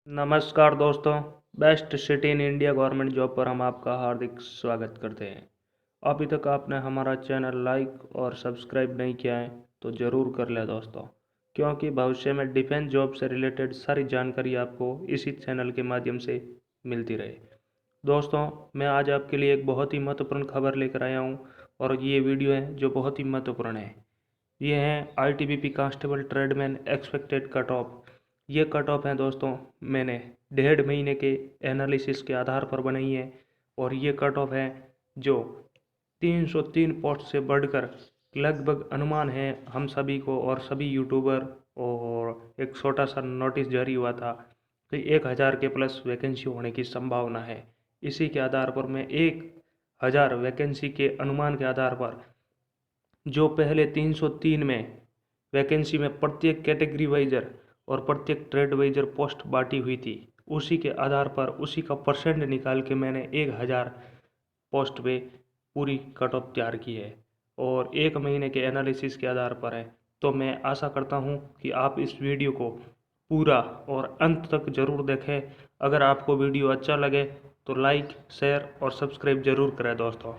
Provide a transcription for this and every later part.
नमस्कार दोस्तों, best city in India government job पर हम आपका हार्दिक स्वागत करते हैं। अभी तक आपने हमारा चैनल लाइक और सब्सक्राइब नहीं किया है तो ज़रूर कर लें दोस्तों, क्योंकि भविष्य में डिफेंस जॉब से रिलेटेड सारी जानकारी आपको इसी चैनल के माध्यम से मिलती रहे। दोस्तों, मैं आज आपके लिए एक बहुत ही महत्वपूर्ण खबर लेकर आया हूँ और ये वीडियो है जो बहुत ही महत्वपूर्ण है। ये हैं ITBP constable tradesman expected cut off. ये कट ऑफ हैं दोस्तों, मैंने 1.5 महीने के एनालिसिस के आधार पर बनाई है और ये कट ऑफ है जो 303 पोस्ट से बढ़कर लगभग अनुमान है हम सभी को और सभी यूट्यूबर, और एक छोटा सा नोटिस जारी हुआ था कि 1000 के प्लस वैकेंसी होने की संभावना है। इसी के आधार पर मैं 1000 वैकेंसी के अनुमान के आधार पर जो पहले 303 में वैकेंसी में प्रत्येक कैटेगरी वाइजर और प्रत्येक ट्रेड वाइजर पोस्ट बांटी हुई थी, उसी के आधार पर उसी का परसेंट निकाल के मैंने 1000 पोस्ट पे पूरी कट ऑफ तैयार की है और 1 महीने के एनालिसिस के आधार पर है। तो मैं आशा करता हूँ कि आप इस वीडियो को पूरा और अंत तक ज़रूर देखें। अगर आपको वीडियो अच्छा लगे तो लाइक, शेयर और सब्सक्राइब ज़रूर करें दोस्तों।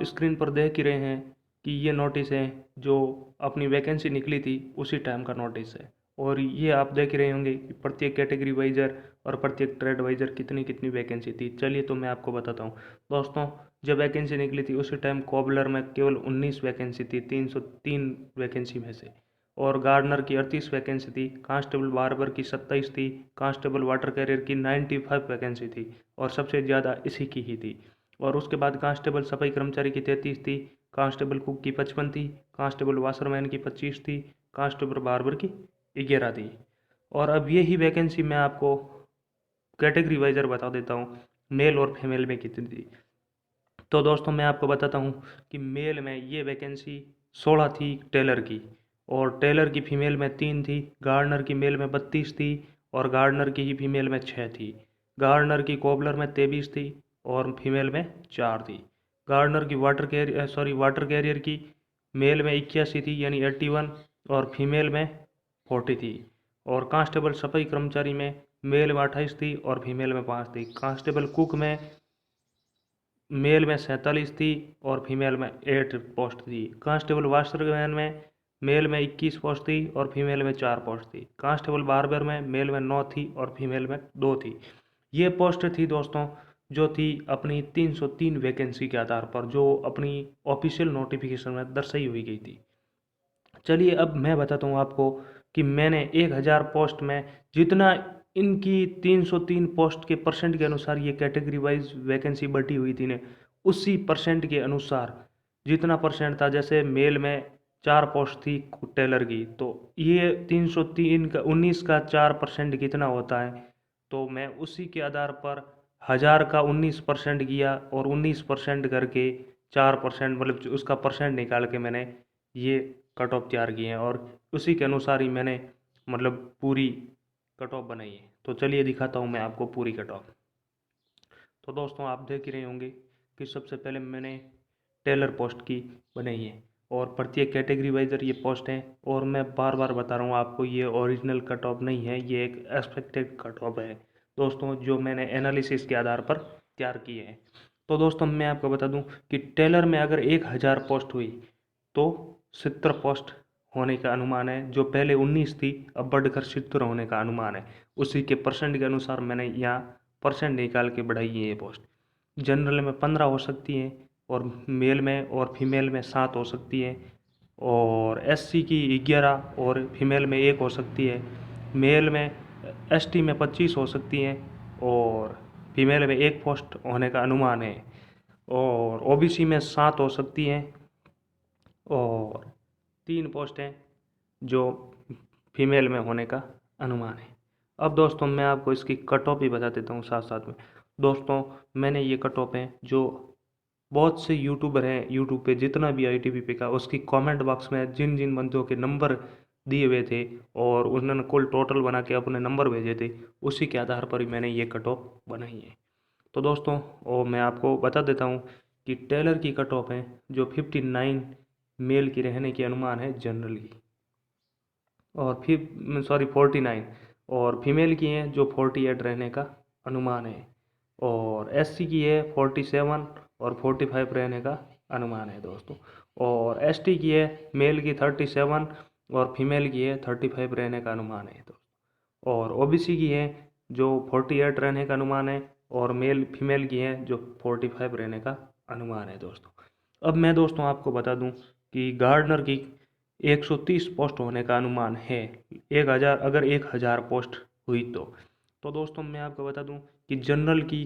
स्क्रीन पर देख ही रहे हैं कि ये नोटिस है जो अपनी वैकेंसी निकली थी उसी टाइम का नोटिस है, और ये आप देख रहे होंगे कि प्रत्येक कैटेगरी वाइजर और प्रत्येक ट्रेड वाइजर कितनी कितनी वैकेंसी थी। चलिए तो मैं आपको बताता हूँ दोस्तों। जब वैकेंसी निकली थी उसी टाइम कोबलर में केवल 19 वैकेंसी थी 303 वैकेंसी में से, और गार्डनर की 38 वैकेंसी थी, कांस्टेबल बार्बर की 27 थी, कांस्टेबल वाटर कैरियर की 95 वैकेंसी थी और सबसे ज़्यादा इसी की ही थी। और उसके बाद कांस्टेबल सफाई कर्मचारी की 33 थी, कांस्टेबल कुक की 55 थी, कांस्टेबल वाशरमैन की 25 थी, कांस्टेबल बार्बर की 11 थी। और अब यही वैकेंसी मैं आपको कैटेगरी वाइजर बता देता हूँ मेल और फीमेल में कितनी थी। तो दोस्तों मैं आपको बताता हूँ कि मेल में ये वैकेंसी 16 थी टेलर की, और टेलर की फीमेल में 3 थी, गार्डनर की मेल में 32 थी और गार्डनर की ही फीमेल में 6 थी, गार्डनर की कोबलर में 23 थी और फीमेल में 4 थी, गार्डनर की वाटर कैरियर की मेल में 81 थी यानी 81 और फीमेल में 40 थी, और कांस्टेबल सफाई कर्मचारी में मेल में 28 थी और फीमेल में 5 थी, कांस्टेबल कुक में मेल में 47 थी और फीमेल में 8 पोस्ट थी, कांस्टेबल वाशरमैन में मेल में 21 पोस्ट थी और फीमेल में 4 पोस्ट थी, कांस्टेबल बार्बर में मेल में 9 थी और फीमेल में 2 थी। ये पोस्ट थी दोस्तों जो थी अपनी 303 वैकेंसी के आधार पर, जो अपनी ऑफिशियल नोटिफिकेशन में दर्शाई हुई गई थी। चलिए अब मैं बताता हूँ आपको कि मैंने 1000 पोस्ट में जितना इनकी 303 पोस्ट के परसेंट के अनुसार ये कैटेगरी वाइज वैकेंसी बढ़ी हुई थी ने, उसी परसेंट के अनुसार जितना परसेंट था, जैसे मेल में 4 पोस्ट थी टेलर की, तो ये 303 का 19 का 4% कितना होता है, तो मैं उसी के आधार पर 1000 का 19% किया और 19% करके 4% मतलब उसका परसेंट निकाल के मैंने ये कट ऑफ तैयार किए हैं और उसी के अनुसार ही मैंने मतलब पूरी कट ऑफ बनाई है। तो चलिए दिखाता हूँ मैं आपको पूरी कट ऑफ। तो दोस्तों आप देख ही रहे होंगे कि सबसे पहले मैंने टेलर पोस्ट की बनाई है और प्रत्येक कैटेगरी वाइजर ये पोस्ट है, और मैं बार बार बता रहा हूँ आपको ये ओरिजिनल कट ऑफ नहीं है, ये एक एक्सपेक्टेड कट ऑफ है दोस्तों, जो मैंने एनालिसिस के आधार पर तैयार किए हैं। तो दोस्तों मैं आपको बता दूं कि टेलर में अगर 1000 पोस्ट हुई तो 70 पोस्ट होने का अनुमान है, जो पहले 19 थी अब बढ़कर 70 होने का अनुमान है। उसी के परसेंट के अनुसार मैंने यहाँ परसेंट निकाल के बढ़ाई है ये पोस्ट। जनरल में 15 हो सकती है और मेल में और फीमेल में 7 हो सकती है, और एससी की 11 और फीमेल में 1 हो सकती है, मेल में एसटी में 25 हो सकती हैं और फीमेल में 1 पोस्ट होने का अनुमान है, और ओबीसी में 7 हो सकती हैं और 3 पोस्ट हैं जो फीमेल में होने का अनुमान है। अब दोस्तों मैं आपको इसकी कट ऑफ भी बता देता हूँ साथ साथ में। दोस्तों मैंने ये कट ऑफ है जो बहुत से यूट्यूबर हैं, यूट्यूब पे जितना भी आईटीबीपी का, उसकी कमेंट बॉक्स में जिन जिन बंदों के नंबर दिए हुए थे और उन्होंने कुल टोटल बना के अपने नंबर भेजे थे, उसी के आधार पर ही मैंने ये कट ऑफ बनाई है। तो दोस्तों और मैं आपको बता देता हूँ कि टेलर की कट ऑफ है जो 59 मेल की रहने की अनुमान है जनरल की, और फिर 49, और फीमेल की हैं जो 48 रहने का अनुमान है, और एससी की है 47 और 45 रहने का अनुमान है दोस्तों, और एसटी की है मेल की 37 और फीमेल की है 35 रहने का अनुमान है दोस्तों, और ओबीसी की है जो 48 रहने का अनुमान है, और मेल फीमेल की है जो 45 रहने का अनुमान है दोस्तों। अब मैं दोस्तों आपको बता दूं कि गार्डनर की 130 पोस्ट होने का अनुमान है, 1000 अगर 1000 पोस्ट हुई तो दोस्तों मैं आपको बता दूं कि जनरल की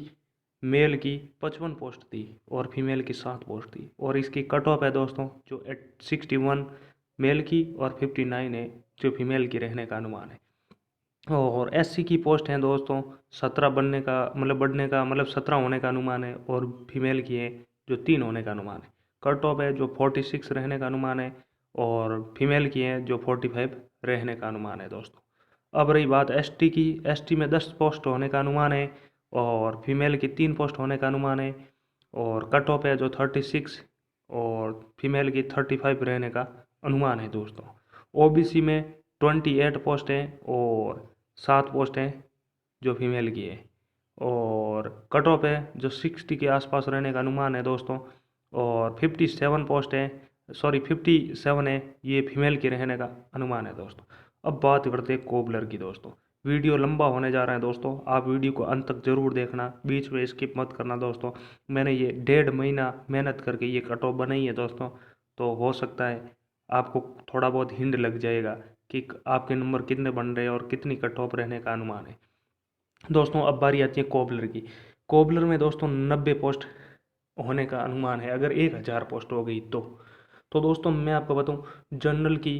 मेल की 55 पोस्ट थी और फीमेल की 7 पोस्ट थी, और इसकी कट ऑफ है दोस्तों जो 61 मेल की और 59 है जो फीमेल की रहने का अनुमान है, और एससी की पोस्ट हैं दोस्तों 17 बनने का मतलब बढ़ने का मतलब 17 होने का अनुमान है, और फीमेल की है जो 3 होने का अनुमान है। कट ऑफ है जो 46 रहने का अनुमान है, और फीमेल की है जो 45 रहने का अनुमान है दोस्तों। अब रही बात एसटी की, एसटी में 10 पोस्ट होने का अनुमान है, और फीमेल की 3 पोस्ट होने का अनुमान है, और कट ऑफ है जो 36 और फीमेल की 35 रहने का अनुमान है दोस्तों। ओबीसी में 28 पोस्ट हैं और 7 पोस्ट हैं जो फीमेल की है, और कट ऑफ है जो 60 के आसपास रहने का अनुमान है दोस्तों, और 57 पोस्ट है, सॉरी 57 है ये फीमेल के रहने का अनुमान है दोस्तों। अब बात करते हैं कोबलर की दोस्तों। वीडियो लंबा होने जा रहा है दोस्तों, आप वीडियो को अंत तक जरूर देखना, बीच में स्किप मत करना दोस्तों। मैंने ये 1.5 महीना मेहनत करके ये कट ऑफ बनाई है दोस्तों, तो हो सकता है आपको थोड़ा बहुत हिंट लग जाएगा कि आपके नंबर कितने बन रहे हैं और कितनी कट ऑफ रहने का अनुमान है दोस्तों। अब बारी आती है कोबलर की। कोबलर में दोस्तों 90 पोस्ट होने का अनुमान है अगर 1000 पोस्ट हो गई तो दोस्तों मैं आपको बताऊं जनरल की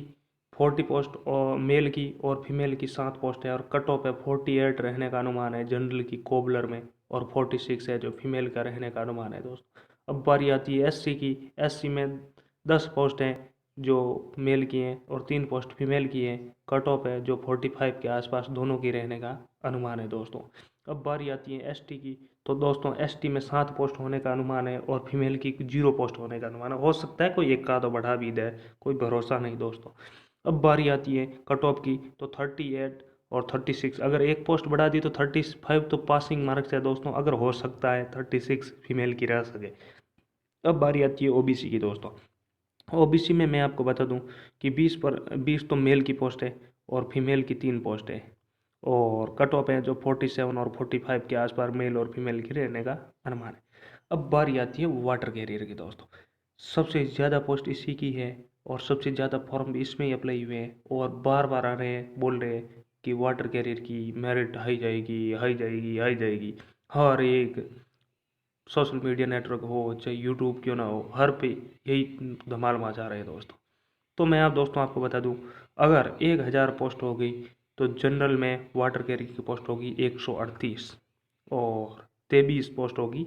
40 पोस्ट और मेल की और फीमेल की 7 पोस्ट है, और कट ऑफ है 48 रहने का अनुमान है जनरल की कोबलर में, और 46 है जो फीमेल का रहने का अनुमान है दोस्तों। अब बारी आती है एससी की। एससी में 10 पोस्ट हैं जो मेल की हैं और 3 पोस्ट फीमेल की हैं, कट ऑफ है जो 45 के आसपास दोनों की रहने का अनुमान है दोस्तों। अब बारी आती है एसटी की। तो दोस्तों एसटी में 7 पोस्ट होने का अनुमान है और फीमेल की 0 पोस्ट होने का अनुमान है, हो सकता है कोई एक का तो बढ़ा भी दे, कोई भरोसा नहीं दोस्तों। अब बारी आती है कट ऑफ की। तो 38 और 36, अगर एक पोस्ट बढ़ा दी तो 35 तो पासिंग मार्क्स है दोस्तों, अगर हो सकता है 36 फीमेल की रह सके। अब बारी आती है ओबीसी की दोस्तों। ओबीसी में मैं आपको बता दूं कि 20 तो मेल की पोस्ट है और फीमेल की 3 पोस्ट है, और कट ऑफ है जो 47 और 45 के आसपास मेल और फीमेल की रहने का अनुमान है। अब बारी आती है वाटर कैरियर की दोस्तों। सबसे ज़्यादा पोस्ट इसी की है और सबसे ज़्यादा फॉर्म भी इसमें ही अप्लाई हुए हैं, और बार बार आ रहे हैं बोल रहे हैं कि वाटर कैरियर की मेरिट हाई जाएगी, हाई जाएगी, हाई जाएगी। हर एक सोशल मीडिया नेटवर्क हो चाहे यूट्यूब क्यों ना हो, हर पे यही धमाल मचा रहे हैं दोस्तों। तो मैं आप दोस्तों आपको बता दूं अगर 1000 पोस्ट हो गई तो जनरल में वाटर कैरियर की पोस्ट होगी 138, और 23 पोस्ट होगी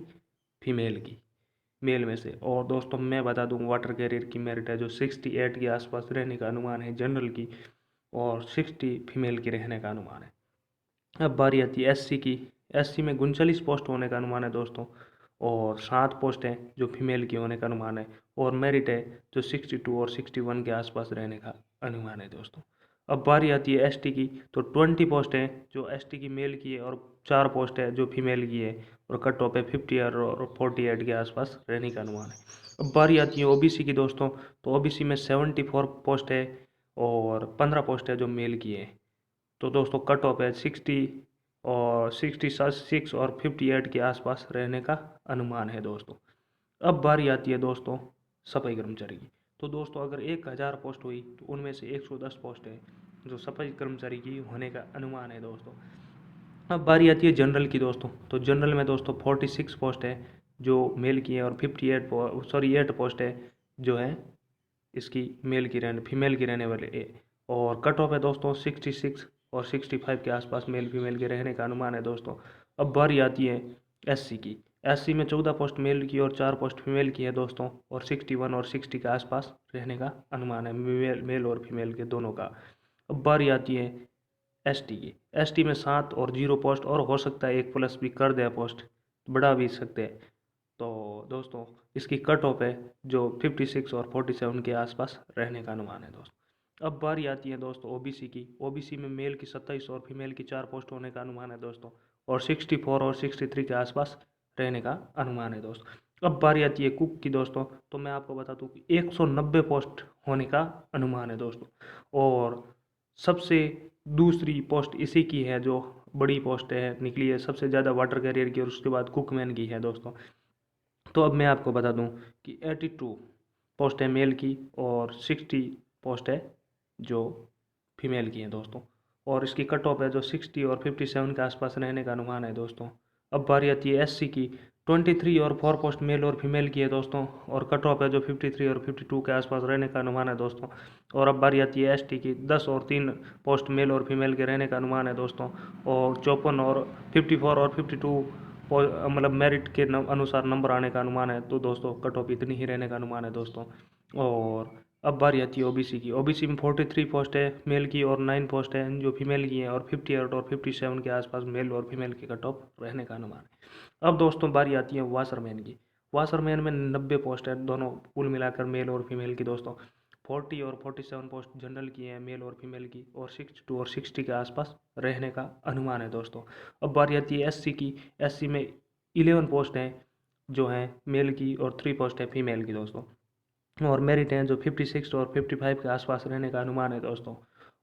फीमेल की मेल में से। और दोस्तों मैं बता दूं वाटर कैरियर की मेरिट है जो 68 के आसपास रहने का अनुमान है जनरल की, और 60 फीमेल की रहने का अनुमान है। अब बारी आती है एससी की। एससी में 39 पोस्ट होने का अनुमान है दोस्तों, और 7 पोस्ट हैं जो फीमेल की होने का अनुमान है, और मेरिट है जो 62 और 61 के आसपास रहने का अनुमान है दोस्तों। अब बारी आती है एसटी की। तो 20 पोस्ट हैं जो एसटी की मेल की है, और 4 पोस्ट है जो फीमेल की है, और कट ऑफ है 50 और 48 के आसपास रहने का अनुमान है। अब बारी आती है ओबीसी की दोस्तों। तो ओबीसी में 74 पोस्ट है और 15 पोस्ट है जो मेल की है, तो दोस्तों कट ऑफ है 60 और 66 और 58 के आसपास रहने का अनुमान है दोस्तों। अब बारी आती है दोस्तों सफाई कर्मचारी की। तो दोस्तों अगर 1000 पोस्ट हुई तो उनमें से 110 पोस्ट है जो सफाई कर्मचारी की होने का अनुमान है दोस्तों। अब बारी आती है जनरल की दोस्तों। तो जनरल में दोस्तों 46 पोस्ट है जो मेल की है, और 8 पोस्ट है जो है इसकी मेल की रहने फीमेल की रहने वाले और कट ऑफ है दोस्तों 66 और 65 के आसपास मेल फीमेल के रहने का अनुमान है दोस्तों। अब बारी आती है एससी की। एससी में 14 पोस्ट मेल की और 4 पोस्ट फीमेल की है दोस्तों, और 61 और 60 के आसपास रहने का अनुमान है मेल और फीमेल के दोनों का। अब बारी आती है एसटी की। एसटी में 7 और 0 पोस्ट, और हो सकता है 1 प्लस भी कर दे पोस्ट, बढ़ा भी सकते हैं। तो दोस्तों इसकी कट ऑफ है जो 56 और 47 के आसपास रहने का अनुमान है दोस्तों। अब बारी आती है दोस्तों ओबीसी की। ओबीसी में मेल की 27 और फीमेल की 4 पोस्ट होने का अनुमान है दोस्तों, और 64 और 63 के आसपास रहने का अनुमान है दोस्तों। अब बारी आती है कुक की दोस्तों। तो मैं आपको बता दूं कि 190 पोस्ट होने का अनुमान है दोस्तों, और सबसे दूसरी पोस्ट इसी की है जो बड़ी पोस्ट है निकली है सबसे ज़्यादा वाटर कैरियर की, और उसके बाद कुकमैन की है दोस्तों। तो अब मैं आपको बता दूं कि 82 पोस्ट है मेल की और 60 पोस्ट है जो फीमेल की है दोस्तों, और इसकी कट ऑफ है जो 60 और 57 के आसपास रहने का अनुमान है दोस्तों। अब बारी आती है एससी की। 23 और 4 पोस्ट मेल और फीमेल की है दोस्तों, और कट ऑफ है जो 53 और 52 के आसपास रहने का अनुमान है दोस्तों। और अब बारी आती है एसटी की। 10 और 3 पोस्ट मेल और फीमेल के रहने का अनुमान है दोस्तों, और 54 और 54 और 52 मतलब मेरिट के अनुसार नंबर आने का अनुमान है। तो दोस्तों कट ऑफ इतनी ही रहने का अनुमान है दोस्तों। और अब बारी आती है ओबीसी की। ओबीसी में 43 पोस्ट है मेल की और 9 पोस्ट है जो फीमेल की हैं, और 58 और 57 के आसपास मेल और फीमेल की कट ऑफ रहने का अनुमान है। अब दोस्तों बारी आती है वाशरमैन की। वाशरमैन में 90 पोस्ट है दोनों कुल मिलाकर मेल और फीमेल की दोस्तों। 40 और 47 पोस्ट जनरल की हैं मेल और फीमेल की, और 62 और 60 के आसपास रहने का अनुमान है दोस्तों। अब बारी आती है एससी की। एससी में 11 पोस्ट हैं जो हैं मेल की, और 3 पोस्ट है फीमेल की दोस्तों, और मेरिट हैं जो 56 और 55 के आसपास रहने का अनुमान है दोस्तों।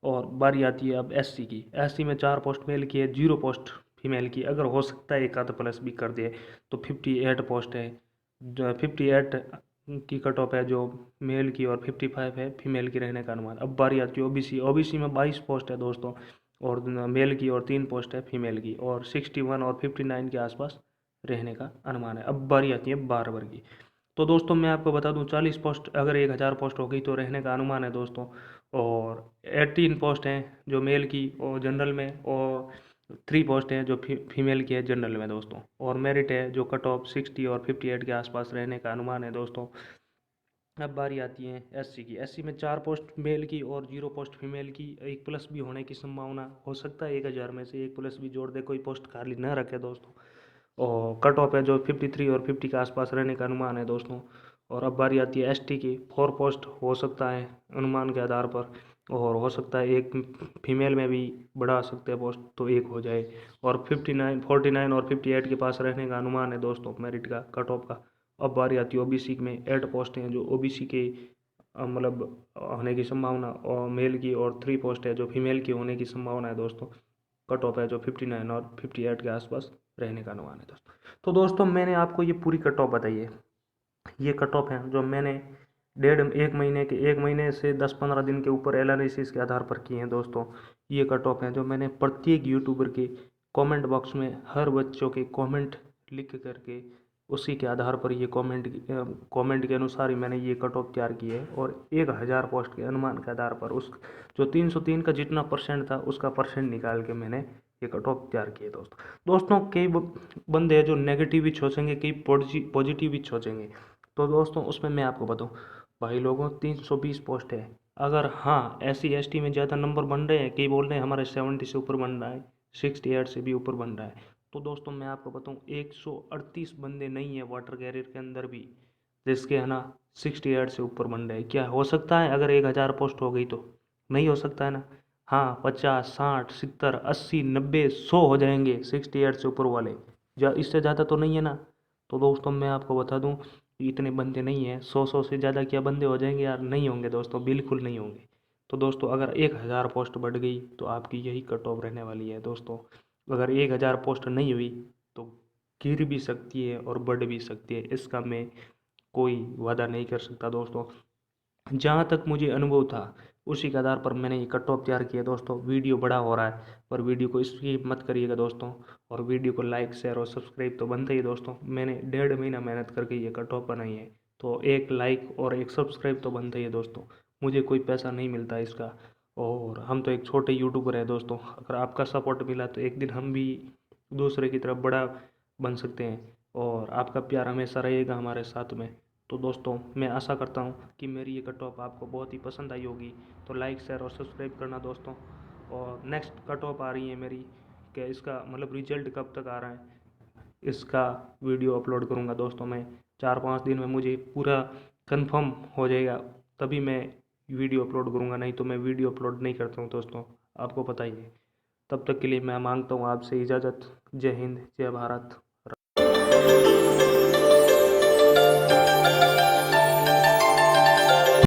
और बारी आती है अब एससी की। एससी में 4 पोस्ट मेल की है, 0 पोस्ट फीमेल की। अगर हो सकता है एक आध प्लस भी कर दिए तो 58 पोस्ट है। 58 की कट ऑफ है जो मेल की, और 55 है फीमेल की रहने का अनुमान। अब बारी आती है ओबीसी। ओबीसी में 22 पोस्ट है दोस्तों, और मेल की, और 3 पोस्ट है फीमेल की, और 61 और 59 के आसपास रहने का अनुमान है। अब बारी आती है बारबर की। तो दोस्तों मैं आपको बता दूं 40 पोस्ट अगर 1000 पोस्ट हो गई तो रहने का अनुमान है दोस्तों, और 18 पोस्ट हैं जो मेल की और जनरल में, और 3 पोस्ट हैं जो फीमेल की है जनरल में दोस्तों, और मेरिट है जो कट ऑफ 60 और 58 के आसपास रहने का अनुमान है दोस्तों। अब बारी आती है एससी की। एससी में 4 पोस्ट मेल की और 0 पोस्ट फीमेल की। एक प्लस भी होने की संभावना हो सकता है, 1000 में से एक प्लस भी जोड़ दे, कोई पोस्ट खाली न रखे दोस्तों। और कट ऑफ है जो 53 और 50 के आसपास रहने का अनुमान है दोस्तों। और अब बारी आती है एसटी की। 4 पोस्ट हो सकता है अनुमान के आधार पर, और हो सकता है एक फीमेल में भी बढ़ा सकते हैं पोस्ट तो एक हो जाए, और 59 49 और 58 के पास रहने का अनुमान है दोस्तों मेरिट का, कट ऑफ का। अब बारी आती है ओबीसी में। 8 पोस्ट हैं जो ओबीसी के मतलब होने की संभावना, और मेल की, और 3 पोस्ट है जो फीमेल की होने की संभावना है दोस्तों। कट ऑफ है जो 59 और 58 के आसपास रहने का अनुमान है दोस्तों। तो दोस्तों मैंने आपको ये पूरी कट ऑफ बताई है। ये कट ऑफ है जो मैंने एक महीने से 10-15 दिन के ऊपर एनालिसिस के आधार पर किए हैं दोस्तों। ये कट ऑफ है जो मैंने प्रत्येक यूट्यूबर के कमेंट बॉक्स में हर बच्चों के कमेंट लिख करके उसी के आधार पर ये कमेंट के अनुसार ही मैंने ये कट ऑफ तैयार की है, और 1000 पोस्ट के अनुमान के आधार पर उस जो 303 का जितना परसेंट था उसका परसेंट निकाल के मैंने ये कट ऑफ तैयार किए दोस्तों। कई बंदे हैं जो नेगेटिव भी सोचेंगे, कई पॉजिटिव भी सोचेंगे। तो दोस्तों उसमें मैं आपको बताऊं भाई लोगों 320 पोस्ट है। अगर हाँ SC ST में ज़्यादा नंबर बन रहे हैं, कई बोल रहे हैं हमारे 70 से ऊपर बन रहा है, 68 से भी ऊपर बन रहा है, तो दोस्तों मैं आपको बताऊं 138 बंदे नहीं है वाटर कैरियर के अंदर भी जिसके है ना 68 से ऊपर बन रहे हैं। क्या हो सकता है अगर 1000 पोस्ट हो गई तो? नहीं हो सकता है ना। हाँ 50 60 70 80 90 100 हो जाएंगे 68 से ऊपर वाले, इससे ज़्यादा तो नहीं है ना। तो दोस्तों मैं आपको बता दूं इतने बंदे नहीं हैं। 100 से ज़्यादा क्या बंदे हो जाएंगे यार? नहीं होंगे दोस्तों, बिल्कुल नहीं होंगे। तो दोस्तों अगर 1000 पोस्ट बढ़ गई तो आपकी यही कट ऑफ रहने वाली है दोस्तों। अगर 1000 पोस्ट नहीं हुई तो गिर भी सकती है और बढ़ भी सकती है, इसका मैं कोई वादा नहीं कर सकता दोस्तों। जहाँ तक मुझे अनुभव था उसी के आधार पर मैंने ये कट ऑफ तैयार किया दोस्तों। वीडियो बड़ा हो रहा है पर वीडियो को स्किप मत करिएगा दोस्तों, और वीडियो को लाइक शेयर और सब्सक्राइब तो बनता ही है दोस्तों। मैंने 1.5 महीना मेहनत करके ये कट ऑफ बनाई है, तो एक लाइक और एक सब्सक्राइब तो बनता ही है दोस्तों। मुझे कोई पैसा नहीं मिलता इसका, और हम तो एक छोटे यूट्यूबर हैं दोस्तों। अगर आपका सपोर्ट मिला तो एक दिन हम भी दूसरे की तरफ बड़ा बन सकते हैं, और आपका प्यार हमेशा रहेगा हमारे साथ में। तो दोस्तों मैं आशा करता हूँ कि मेरी ये कट ऑफ आपको बहुत ही पसंद आई होगी, तो लाइक शेयर और सब्सक्राइब करना दोस्तों। और नेक्स्ट कट ऑफ आ रही है मेरी, क्या इसका मतलब रिजल्ट कब तक आ रहा है इसका वीडियो अपलोड करूँगा दोस्तों। मैं 4-5 दिन में मुझे पूरा कंफर्म हो जाएगा तभी मैं वीडियो अपलोड करूँगा, नहीं तो मैं वीडियो अपलोड नहीं करता हूँ दोस्तों, आपको पता ही है। तब तक के लिए मैं मांगता हूँ आपसे इजाज़त। जय हिंद, जय भारत।